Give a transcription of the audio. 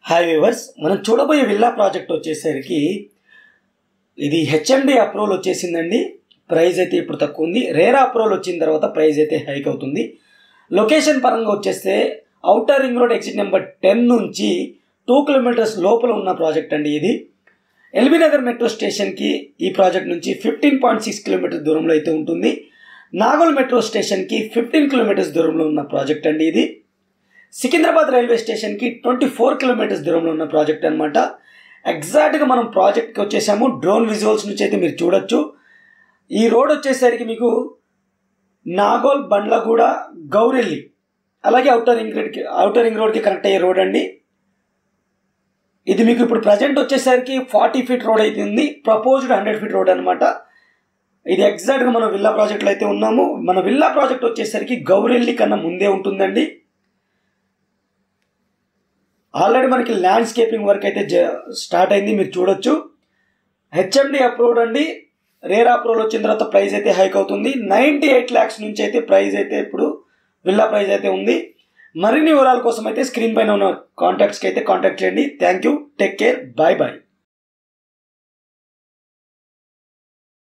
Hi viewers, మనం చూడబోయే villa project వచ్చేసరికి ఇది హెచ్ఎండి అప్రూవల్ వచ్చేసిందండి. ప్రైస్ అయితే ఇప్పుడు తక్కువ ఉంది. రేరా అప్రూవల్ వచ్చిన తర్వాత ప్రైస్ అయితే హైక్ అవుతుంది. లొకేషన్ పరంగా వచ్చేస్తే outer ring road exit number 10 నుంచి 2 కిలోమీటర్స్ లోపల ఉన్న ప్రాజెక్ట్ అండి. ఇది ఎల్బీ నగర్ మెట్రో స్టేషన్కి ఈ ప్రాజెక్ట్ నుంచి 15.6 కిలోమీటర్స్ దూరంలో అయితే ఉంటుంది. నాగోల్ మెట్రో స్టేషన్కి 15 కిలోమీటర్స్ దూరంలో ఉన్న ప్రాజెక్ట్ అండి. ఇది సికింద్రాబాద్ రైల్వే స్టేషన్కి 24 కిలోమీటర్స్ దూరంలో ఉన్న ప్రాజెక్ట్ అనమాట. ఎగ్జాక్ట్గా మనం ప్రాజెక్ట్కి వచ్చేసాము. డ్రోన్ విజువల్స్ నుంచి అయితే మీరు చూడొచ్చు. ఈ రోడ్ వచ్చేసరికి మీకు నాగోల్, బండ్లగూడ, గౌరెల్లి అలాగే ఔటర్ రింగ్ రోడ్కి కనెక్ట్ అయ్యే రోడ్ అండి. ఇది మీకు ఇప్పుడు ప్రజెంట్ వచ్చేసరికి 40 ఫీట్ రోడ్ అయితే ఉంది. ప్రపోజ్డ్ 100 ఫీట్ రోడ్ అనమాట. ఇది ఎగ్జాక్ట్గా మనం విల్లా ప్రాజెక్ట్లో అయితే ఉన్నాము. మన విల్లా ప్రాజెక్ట్ వచ్చేసరికి గౌరెల్లి కన్నా ముందే ఉంటుందండి. ఆల్రెడీ మనకి ల్యాండ్స్కేపింగ్ వర్క్ అయితే స్టార్ట్ అయింది, మీరు చూడొచ్చు. హెచ్ఎండి అప్రూవ్డ్ అండి. రేరా అప్రూవల్ వచ్చిన తర్వాత ప్రైస్ అయితే హైక్ అవుతుంది. 98 lakhs నుంచి అయితే ప్రైస్ అయితే ఇప్పుడు విల్లా ప్రైస్ అయితే ఉంది. మరిన్ని వివరాల కోసం అయితే స్క్రీన్ పైన ఉన్న కాంటాక్ట్స్కి అయితే కాంటాక్ట్ చేయండి. Thank you, take care, bye bye.